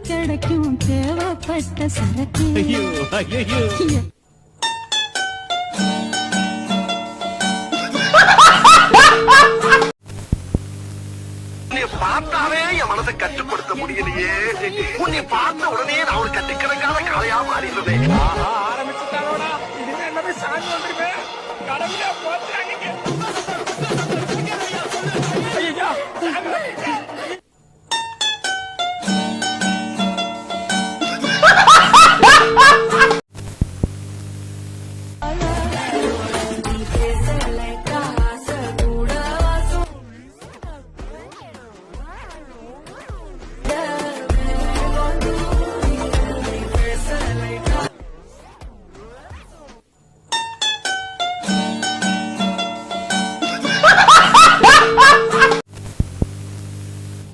கிடைக்கும் தேவைப்பட்ட சரக்கு. பார்த்தாவே என் மனசை கட்டுப்படுத்த முடியலையே. உன்னை பார்த்த உடனே நான் ஒரு கட்டுக்கணக்கான காளையா மாறிடுறதே. ஆரம்பிச்சுட்டாரோடா, இதுவே எல்லாமே சாமி வந்துருமே. கடவுளே போச்சாங்க.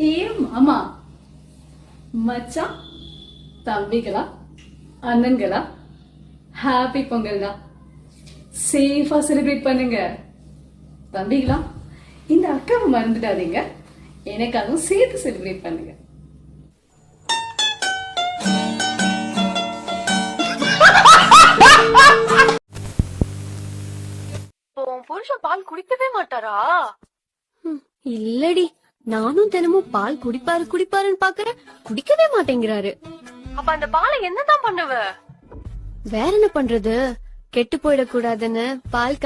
ஐயா மாமா மச்சான் தம்பிகளா அண்ணன்களா ஹாப்பி பொங்கல்டா. சேஃபா செலிப்ரேட் பண்ணுங்க. தம்பிகளா இந்த அக்காவை மறந்துடாதீங்க, எனக்காகவும் சேர்த்து செலிப்ரேட் பண்ணுங்க. புருஷன் பால் குடிக்கவே மாட்டாரா? இல்லடி, நானும் தினமும் பால் குடிப்பாருன்னு பாக்குறேன், குடிக்கவே மாட்டேங்கிறாரு. அப்ப அந்த பாலை என்னதான் பண்ணுவ? வேற என்ன பண்றது, கெட்டு போயிடக்கூடாதுன்னு பால்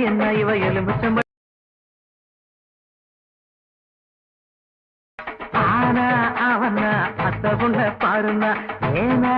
என்ன இவ எலுமிச்சம் ஆனா அவனா அத்த புள்ள பாருனா ஏனா